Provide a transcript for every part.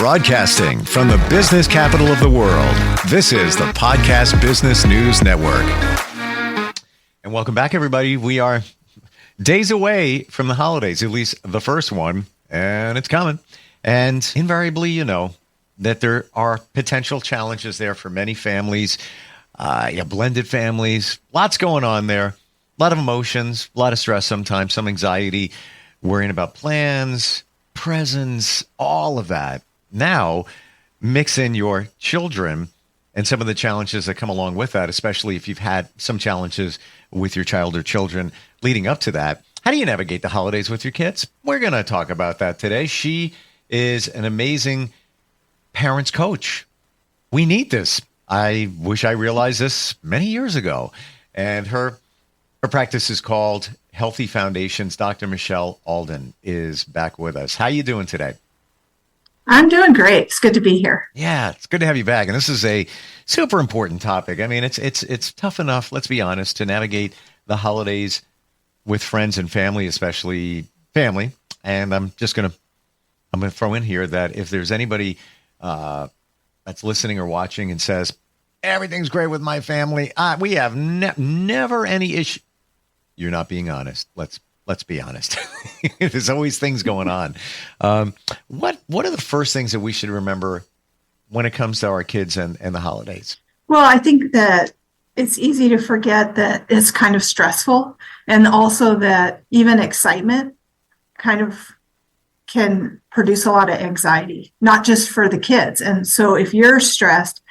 Broadcasting from the business capital of the world, this is the Podcast Business News Network. And welcome back, everybody. We are days away from the holidays, at least the first one, and it's coming. And invariably, you know that there are potential challenges there for many families, blended families, lots going on there, a lot of emotions, a lot of stress sometimes, some anxiety, worrying about plans, presents, all of that. Now, mix in your children and some of the challenges that come along with that, especially if you've had some challenges with your child or children leading up to that. How do you navigate the holidays with your kids? We're going to talk about that today. She is an amazing parents coach. We need this. I wish I realized this many years ago. And her practice is called Healthy Foundations. Dr. Michelle Alden is back with us. How you doing today? I'm doing great. It's good to be here. Yeah, it's good to have you back. And this is a super important topic. I mean, it's tough enough, let's be honest, to navigate the holidays with friends and family, especially family. And I'm going to throw in here that if there's anybody that's listening or watching and says, everything's great with my family, we have never any issue. You're not being honest. Let's be honest. There's always things going on. What are the first things that we should remember when it comes to our kids and the holidays? Well, I think that it's easy to forget that it's kind of stressful, and also that even excitement kind of can produce a lot of anxiety, not just for the kids. And so if you're stressed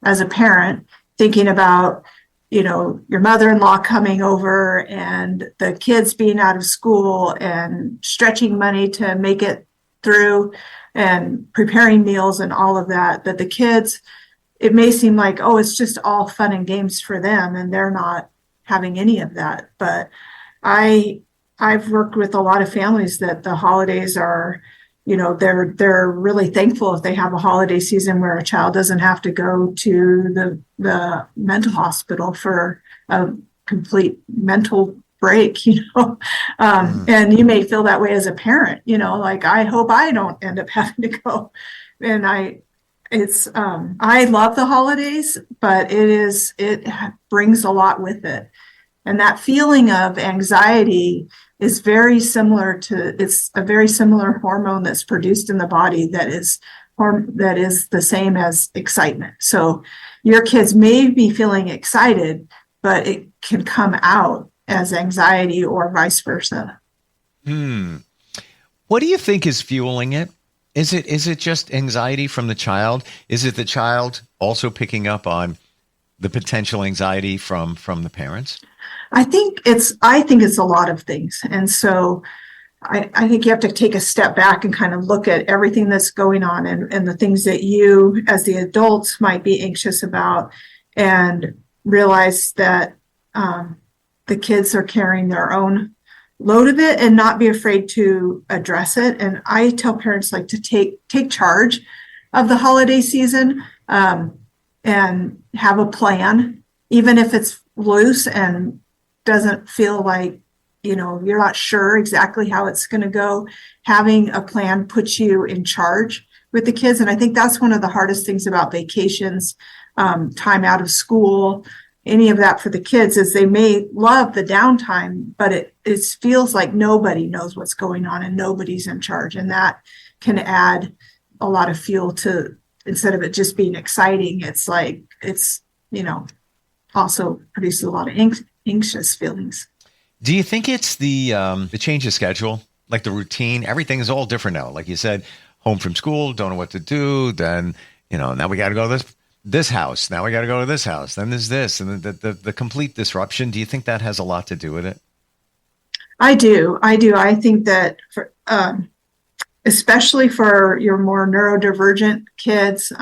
as a parent, thinking about your mother-in-law coming over and the kids being out of school and stretching money to make it through and preparing meals and all of that the kids, it may seem like, oh, it's just all fun and games for them and they're not having any of that. But I've worked with a lot of families that the holidays are, they're really thankful if they have a holiday season where a child doesn't have to go to the mental hospital for a complete mental break, and you may feel that way as a parent, like, I hope I don't end up having to go. And I love the holidays, but it brings a lot with it. And that feeling of anxiety is it's a very similar hormone that's produced in the body that is the same as excitement. So your kids may be feeling excited, but it can come out as anxiety or vice versa. What do you think is fueling it? Is it just anxiety from the child? Is it the child also picking up on the potential anxiety from the parents? I think it's a lot of things. And so I think you have to take a step back and kind of look at everything that's going on and the things that you as the adults might be anxious about, and realize that the kids are carrying their own load of it and not be afraid to address it. And I tell parents to take charge of the holiday season and have a plan, even if it's loose and doesn't feel like, you're not sure exactly how it's going to go. Having a plan puts you in charge with the kids. And I think that's one of the hardest things about vacations, time out of school, any of that for the kids, is they may love the downtime, but it feels like nobody knows what's going on and nobody's in charge. And that can add a lot of fuel to, instead of it just being exciting, it's like, also produces a lot of anxious feelings. Do you think it's the change of schedule, like the routine? Everything is all different now. Like you said, home from school, don't know what to do. Then, now we got to go to this house. Now we got to go to this house. Then there's this, and the complete disruption. Do you think that has a lot to do with it? I do. I think that especially for your more neurodivergent kids,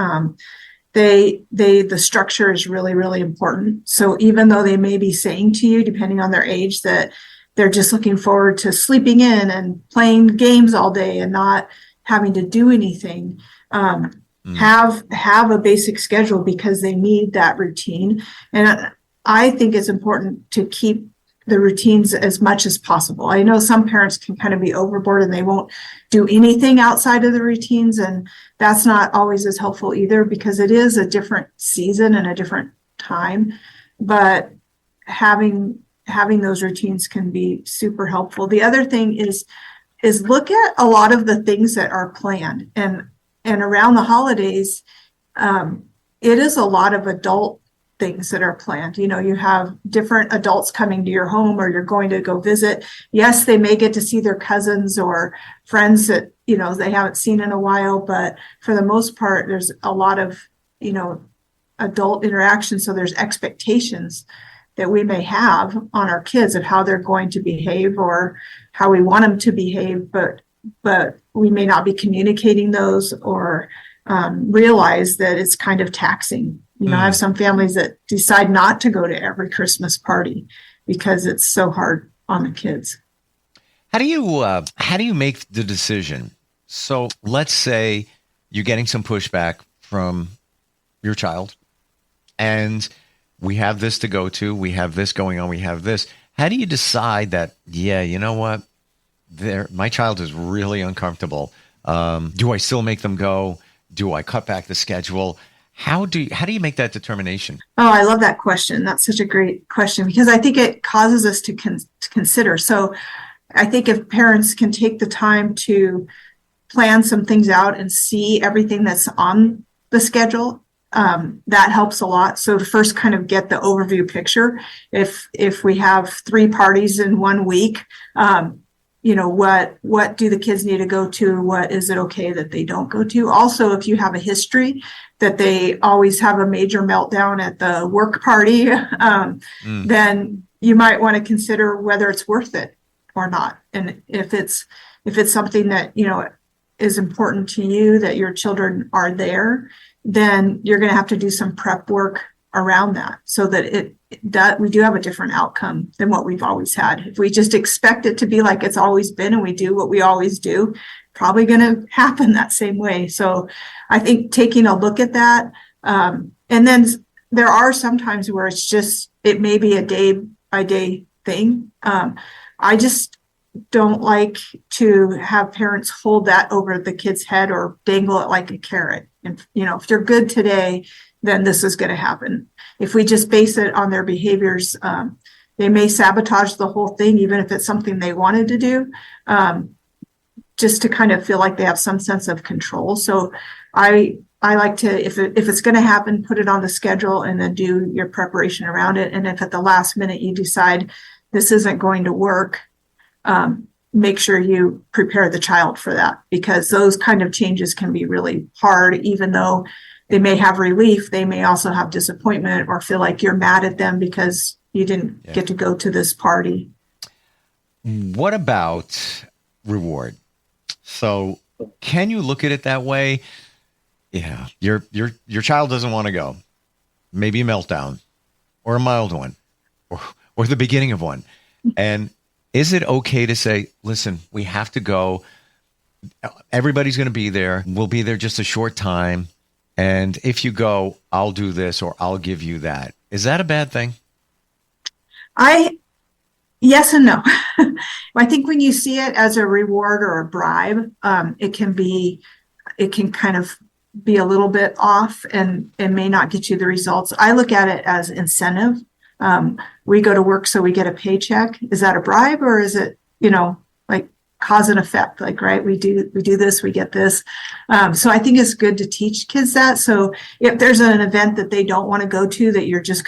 the structure is really, really important. So even though they may be saying to you, depending on their age, that they're just looking forward to sleeping in and playing games all day and not having to do anything, have a basic schedule because they need that routine. And I think it's important to keep the routines as much as possible. I know some parents can kind of be overboard and they won't do anything outside of the routines, and that's not always as helpful either, because it is a different season and a different time. But having those routines can be super helpful. The other thing is look at a lot of the things that are planned, and around the holidays, it is a lot of adult things that are planned. You have different adults coming to your home, or you're going to go visit. Yes, they may get to see their cousins or friends that, they haven't seen in a while, but for the most part, there's a lot of, adult interaction. So there's expectations that we may have on our kids of how they're going to behave or how we want them to behave, but we may not be communicating those, or realize that it's kind of taxing. I have some families that decide not to go to every Christmas party because it's so hard on the kids. How do you make the decision? So let's say you're getting some pushback from your child, and we have this to go to, we have this going on, we have this. How do you decide that, yeah, you know what, my child is really uncomfortable. Do I still make them go? Do I cut back the schedule? How do you make that determination? Oh, I love that question. That's such a great question, because I think it causes us to consider. So I think if parents can take the time to plan some things out and see everything that's on the schedule, that helps a lot. So to first kind of get the overview picture. If we have 3 parties in 1 week, what do the kids need to go to? What is it okay that they don't go to? Also, if you have a history that they always have a major meltdown at the work party, then you might want to consider whether it's worth it or not. And if it's something that, is important to you, that your children are there, then you're going to have to do some prep work around that, so that we do have a different outcome than what we've always had. If we just expect it to be like it's always been and we do what we always do, probably going to happen that same way. So I think taking a look at that, and then there are some times where it may be a day by day thing. I just don't like to have parents hold that over the kid's head or dangle it like a carrot. And, if you're good today, then this is going to happen. If we just base it on their behaviors, they may sabotage the whole thing, even if it's something they wanted to do, just to kind of feel like they have some sense of control. So I like to, if it's going to happen, put it on the schedule and then do your preparation around it. And if at the last minute you decide this isn't going to work, make sure you prepare the child for that, because those kind of changes can be really hard. Even though they may have relief, they may also have disappointment or feel like you're mad at them because you didn't get to go to this party. What about reward? So can you look at it that way? Yeah, your child doesn't want to go. Maybe a meltdown or a mild one or the beginning of one. And is it okay to say, listen, we have to go. Everybody's going to be there. We'll be there just a short time. And if you go, I'll do this or I'll give you that. Is that a bad thing? Yes and no. I think when you see it as a reward or a bribe, it can kind of be a little bit off and may not get you the results. I look at it as incentive. We go to work so we get a paycheck. Is that a bribe, or is it, like cause and effect? Like, right, we do this, we get this. So I think it's good to teach kids that. So if there's an event that they don't want to go to, that you're just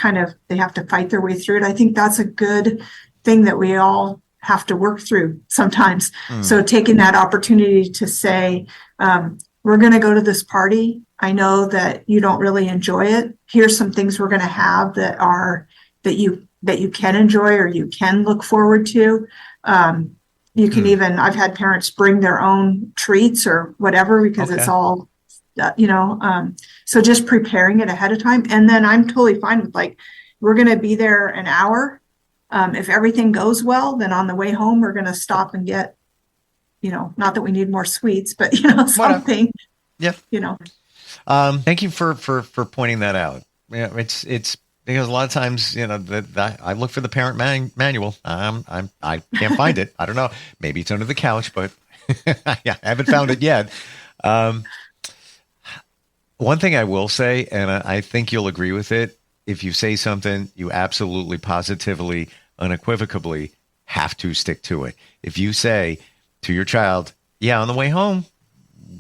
they have to fight their way through it, I think that's a good thing that we all have to work through sometimes. So taking that opportunity to say, we're going to go to this party. I know that you don't really enjoy it. Here's some things we're going to have that you can enjoy or you can look forward to. You can even, I've had parents bring their own treats or whatever, because it's all, so just preparing it ahead of time. And then I'm totally fine with, like, we're going to be there an hour. If everything goes well, then on the way home, we're going to stop and get, not that we need more sweets, but, something. Yeah. Thank you for pointing that out. Yeah, it's Because a lot of times, that I look for the parent manual. I can't find it. I don't know. Maybe it's under the couch, but yeah, I haven't found it yet. One thing I will say, and I think you'll agree with it, if you say something, you absolutely, positively, unequivocally have to stick to it. If you say to your child, yeah, on the way home,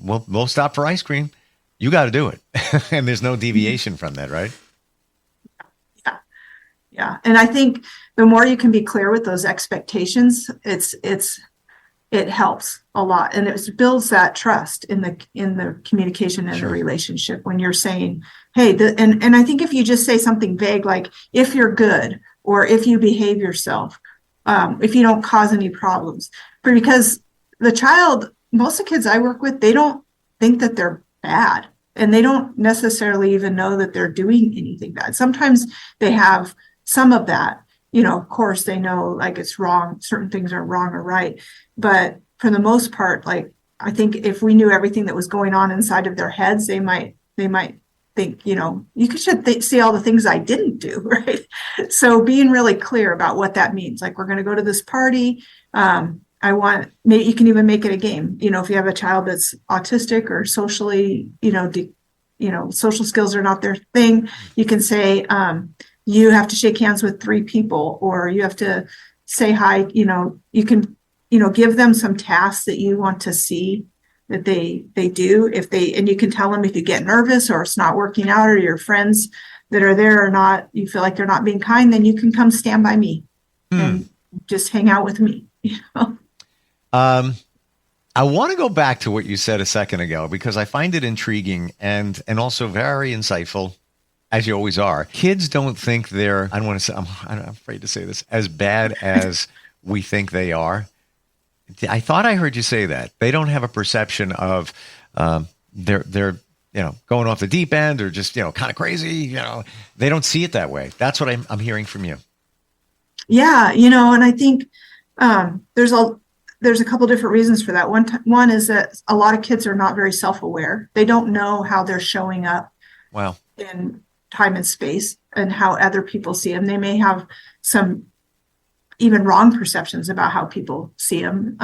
we'll stop for ice cream, you got to do it. And there's no deviation from that, right? Yeah. And I think the more you can be clear with those expectations, it helps a lot. And it builds that trust in the communication and the relationship when you're saying, hey, and I think if you just say something vague, like if you're good, or if you behave yourself, if you don't cause any problems, because most of the kids I work with, they don't think that they're bad, and they don't necessarily even know that they're doing anything bad. Sometimes they have some of that, of course they know like it's wrong, certain things are wrong or right. But for the most part, like, I think if we knew everything that was going on inside of their heads, they might think, you should see all the things I didn't do, right? So being really clear about what that means, like, we're going to go to this party. Maybe you can even make it a game. If you have a child that's autistic or socially, social skills are not their thing, you can say, you have to shake hands with 3 people, or you have to say hi. You can, give them some tasks that you want to see that they do. And you can tell them if you get nervous or it's not working out, or your friends that are there are not, you feel like they're not being kind, then you can come stand by me and just hang out with me. I want to go back to what you said a second ago, because I find it intriguing and also very insightful, as you always are. Kids don't think they're, I don't want to say, I'm afraid to say this, as bad as we think they are. I thought I heard you say that. They don't have a perception of they're going off the deep end, or just, kind of crazy. They don't see it that way. That's what I'm hearing from you. Yeah. And I think there's a couple different reasons for that. One is that a lot of kids are not very self-aware. They don't know how they're showing up in time and space, and how other people see them. They may have some even wrong perceptions about how people see them.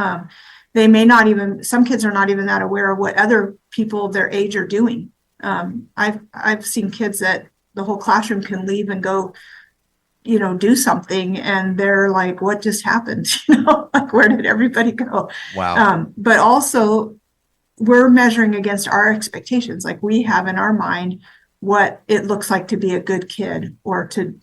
They may not even, some kids are not even that aware of what other people their age are doing. I've seen kids that the whole classroom can leave and go, do something, and they're like, what just happened? Like, where did everybody go? Wow. But also, we're measuring against our expectations. Like, we have in our mind what it looks like to be a good kid, or to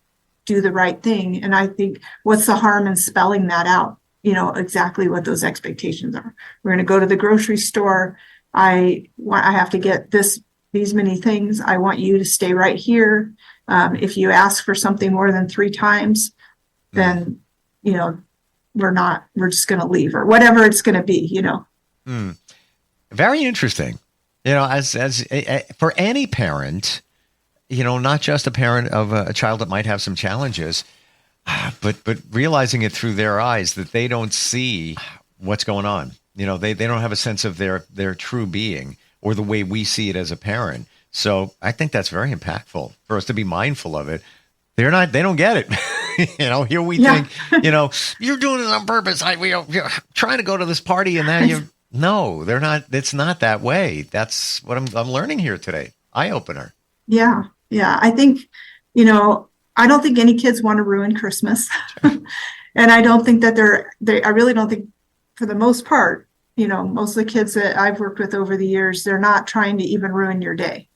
do the right thing. And I think, what's the harm in spelling that out? Exactly what those expectations are. We're going to go to the grocery store. I have to get these many things. I want you to stay right here. If you ask for something more than 3 times, then, we're just going to leave, or whatever it's going to be, Very interesting. As for any parent, not just a parent of a child that might have some challenges, but realizing it through their eyes, that they don't see what's going on. They don't have a sense of their true being, or the way we see it as a parent. So I think that's very impactful for us to be mindful of it. They don't get it. Here we think, you're doing it on purpose. We're trying to go to this party, and then no, they're not. It's not that way. That's what I'm learning here today. Eye opener. Yeah. Yeah. I think, I don't think any kids want to ruin Christmas. And I don't think that I really don't think, for the most part, most of the kids that I've worked with over the years, they're not trying to even ruin your day.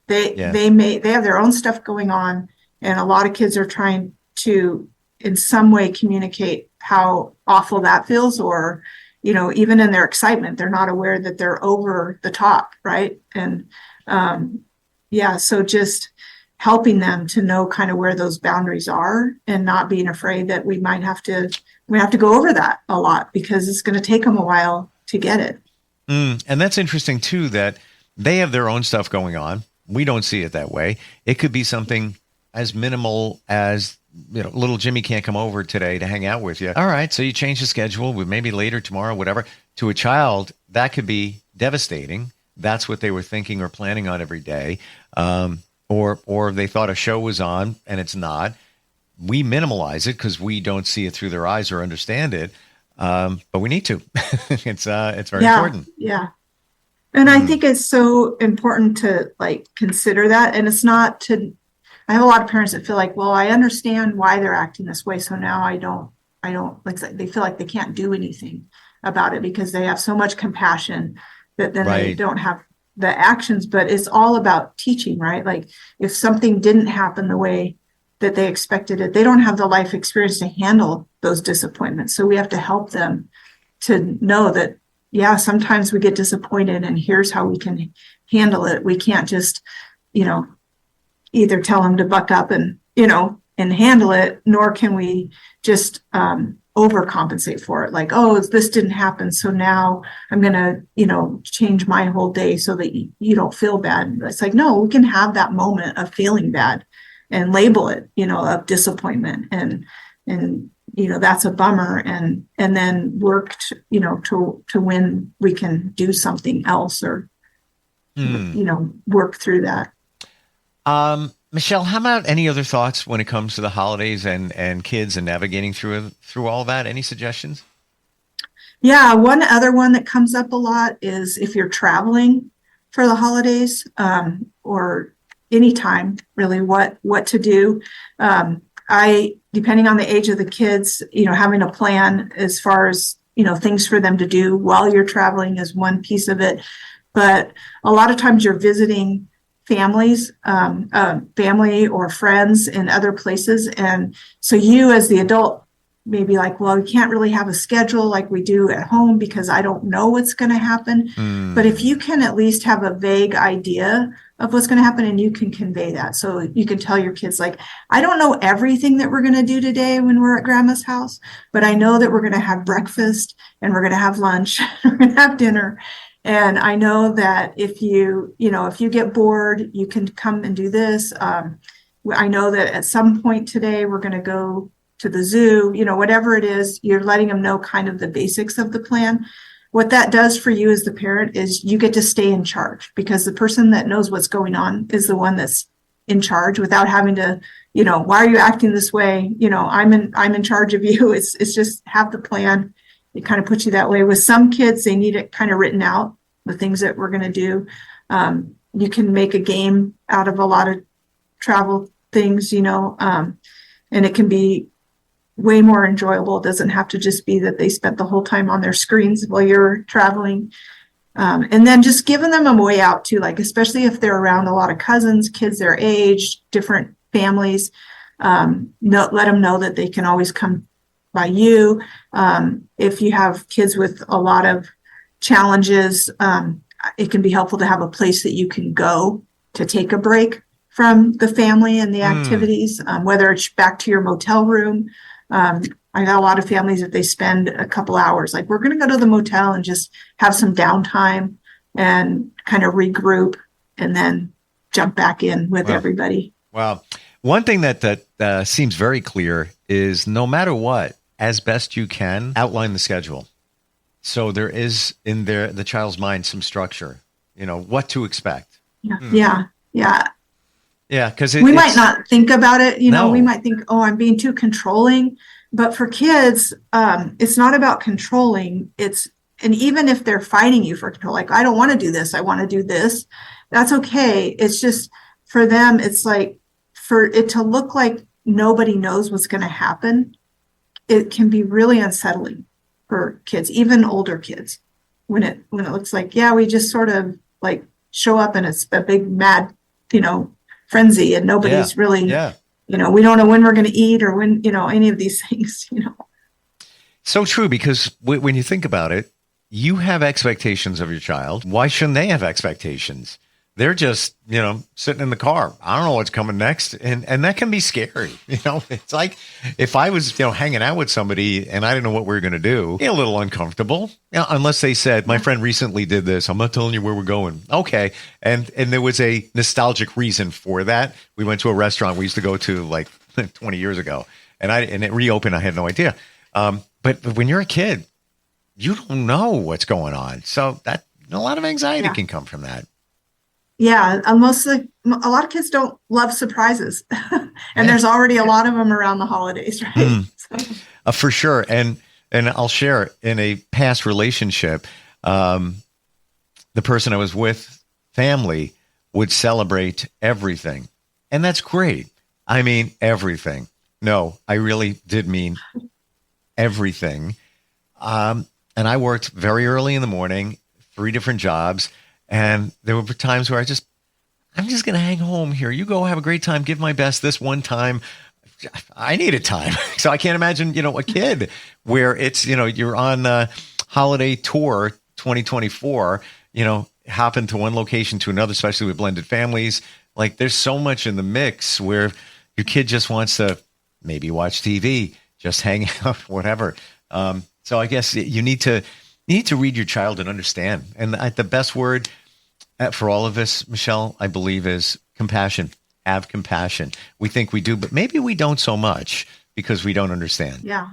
They have their own stuff going on. And a lot of kids are trying to, in some way, communicate how awful that feels, or, even in their excitement, they're not aware that they're over the top. Right. And, so just helping them to know kind of where those boundaries are, and not being afraid that we have to go over that a lot, because it's going to take them a while to get it. And that's interesting too, that they have their own stuff going on. We don't see it that way. It could be something as minimal as, little Jimmy can't come over today to hang out with you. All right. So you change the schedule, maybe later tomorrow, whatever. To a child, that could be devastating. That's what they were thinking or planning on every day. or they thought a show was on and it's not. We minimalize it because we don't see it through their eyes or understand it. But we need to. It's very important. Yeah. And I think it's so important to like consider that. And it's not to, I have a lot of parents that feel like, well, I understand why they're acting this way. So now I don't like, they feel like they can't do anything about it because they have so much compassion that then they don't have the actions. But it's all about teaching, right? Like if something didn't happen the way that they expected it, they don't have the life experience to handle those disappointments. So we have to help them to know that, yeah, sometimes we get disappointed and here's how we can handle it. We can't just, either tell them to buck up and handle it, nor can we just overcompensate for it. Like, oh, this didn't happen, so now I'm going to, change my whole day so that you don't feel bad. It's like, no, we can have that moment of feeling bad and label it, of disappointment and that's a bummer, and then work to when we can do something else or work through that. Michelle, how about any other thoughts when it comes to the holidays and kids and navigating through all that? Any suggestions? Yeah, one other one that comes up a lot is if you're traveling for the holidays, or anytime really, what to do. Depending on the age of the kids, having a plan as far as, things for them to do while you're traveling is one piece of it. But a lot of times you're visiting families, family or friends in other places. And so you as the adult may be like, well, we can't really have a schedule like we do at home because I don't know what's going to happen. But if you can at least have a vague idea of what's going to happen and you can convey that. So you can tell your kids, like, I don't know everything that we're going to do today when we're at grandma's house, but I know that we're going to have breakfast and we're going to have lunch, we're going to have dinner. And I know that if you get bored, you can come and do this. I know that at some point today, we're going to go to the zoo, whatever it is, you're letting them know kind of the basics of the plan. What that does for you as the parent is you get to stay in charge because the person that knows what's going on is the one that's in charge without having to, why are you acting this way? I'm in charge of you. It's just have the plan. It kind of puts you that way. With some kids, they need it kind of written out, the things that we're going to do. You can make a game out of a lot of travel things, and it can be way more enjoyable. It doesn't have to just be that they spent the whole time on their screens while you're traveling. And then just giving them a way out too, like, especially if they're around a lot of cousins, kids their age, different families, let them know that they can always come by you. If you have kids with a lot of challenges, it can be helpful to have a place that you can go to take a break from the family and the activities, whether it's back to your motel room. I got a lot of families that they spend a couple hours, like, we're going to go to the motel and just have some downtime and kind of regroup and then jump back in with everybody. Wow. One thing that seems very clear is no matter what, as best you can, outline the schedule. So there is in the child's mind some structure, what to expect. Yeah. Yeah, because we might not think about it. We might think, oh, I'm being too controlling. But for kids, it's not about controlling. And even if they're fighting you for control, like, I don't want to do this, I want to do this, that's okay. It's just for them, it's like for it to look like nobody knows what's going to happen. It can be really unsettling for kids, even older kids, when it looks like, yeah, we just sort of like show up and it's a big mad, frenzy and nobody's really, we don't know when we're going to eat or when, any of these things, So true, because when you think about it, you have expectations of your child. Why shouldn't they have expectations? They're just, sitting in the car. I don't know what's coming next. And that can be scary. It's like if I was, hanging out with somebody and I didn't know what we were going to do, a little uncomfortable, unless they said, my friend recently did this. I'm not telling you where we're going. Okay. And there was a nostalgic reason for that. We went to a restaurant we used to go to like 20 years ago and it reopened. I had no idea. But when you're a kid, you don't know what's going on. So that a lot of anxiety can come from that. Yeah, a lot of kids don't love surprises, and there's already a lot of them around the holidays, right? For sure. And I'll share, in a past relationship, the person I was with, family, would celebrate everything. And that's great. I mean, everything. No, I really did mean everything. And I worked very early in the morning, 3 different jobs. And there were times where I'm just going to hang home here. You go have a great time. Give my best this one time. I needed time. So I can't imagine, a kid where it's, you're on holiday tour 2024, happen to one location to another, especially with blended families. Like, there's so much in the mix where your kid just wants to maybe watch TV, just hang out, whatever. So I guess you need to read your child and understand. And the best word for all of us, Michelle, I believe, is compassion. Have compassion. We think we do, but maybe we don't so much because we don't understand. Yeah.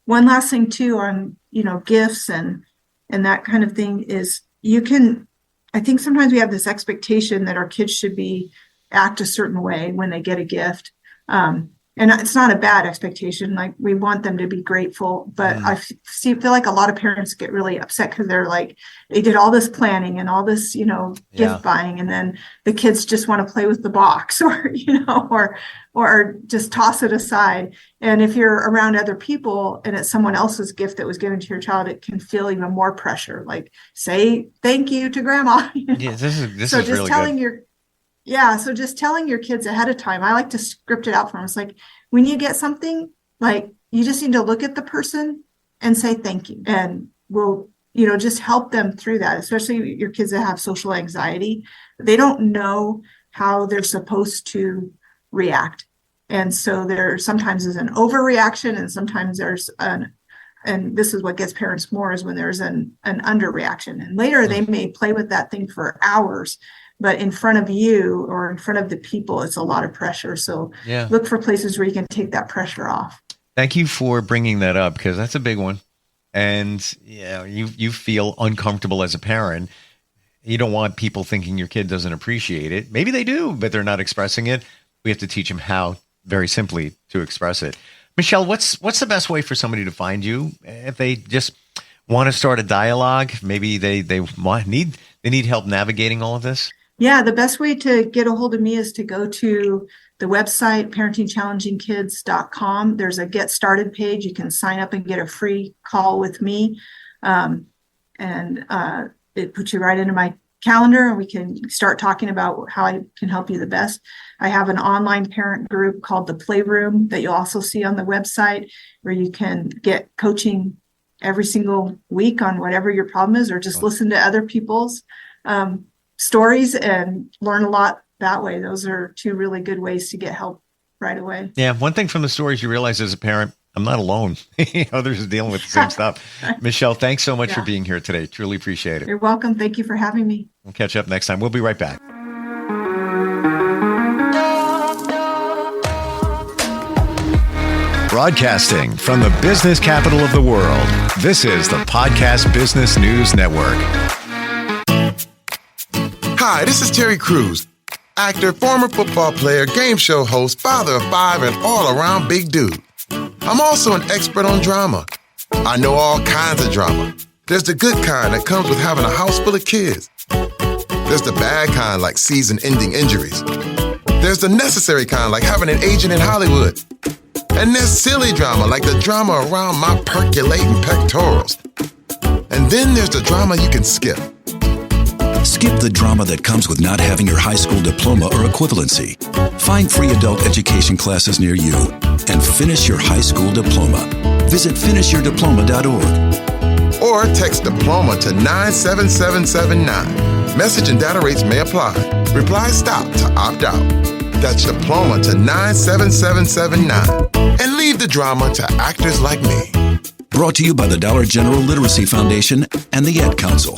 One last thing too on, gifts and that kind of thing is I think sometimes we have this expectation that our kids should act a certain way when they get a gift. And it's not a bad expectation. Like, we want them to be grateful, but I feel like a lot of parents get really upset because they're like, they did all this planning and all this, gift buying, and then the kids just want to play with the box or just toss it aside. And if you're around other people and it's someone else's gift that was given to your child, it can feel even more pressure. Like, say thank you to grandma. Yeah, this is just really telling good. So just telling your kids ahead of time, I like to script it out for them. It's like, when you get something, like, you just need to look at the person and say thank you. And we'll, just help them through that, especially your kids that have social anxiety. They don't know how they're supposed to react. And so there sometimes is an overreaction, and sometimes there's and this is what gets parents more, is when there's an underreaction. And later they may play with that thing for hours, but in front of you or in front of the people, it's a lot of pressure. So look for places where you can take that pressure off. Thank you for bringing that up, because that's a big one. And you feel uncomfortable as a parent. You don't want people thinking your kid doesn't appreciate it. Maybe they do, but they're not expressing it. We have to teach them how, very simply, to express it. Michelle, what's the best way for somebody to find you if they just want to start a dialogue? Maybe they need help navigating all of this. Yeah, the best way to get a hold of me is to go to the website, parentingchallengingkids.com. There's a get started page. You can sign up and get a free call with me. It puts you right into my calendar, and we can start talking about how I can help you the best. I have an online parent group called the Playroom that you'll also see on the website, where you can get coaching every single week on whatever your problem is, or just listen to other people's stories and learn a lot that way. Those are 2 really good ways to get help right away. Yeah. One thing from the stories, you realize as a parent, I'm not alone. Others are dealing with the same stuff. Michelle, thanks so much for being here today. Truly appreciate it. You're welcome. Thank you for having me. We'll catch up next time. We'll be right back. Broadcasting from the business capital of the world, this is the Podcast Business News Network. Hi, this is Terry Crews, actor, former football player, game show host, father of 5, and all-around big dude. I'm also an expert on drama. I know all kinds of drama. There's the good kind that comes with having a house full of kids. There's the bad kind, like season-ending injuries. There's the necessary kind, like having an agent in Hollywood. And there's silly drama, like the drama around my percolating pectorals. And then there's the drama you can skip. Skip the drama that comes with not having your high school diploma or equivalency. Find free adult education classes near you and finish your high school diploma. Visit finishyourdiploma.org. Or text diploma to 97779. Message and data rates may apply. Reply STOP to opt out. That's diploma to 97779. And leave the drama to actors like me. Brought to you by the Dollar General Literacy Foundation and the Ad Council.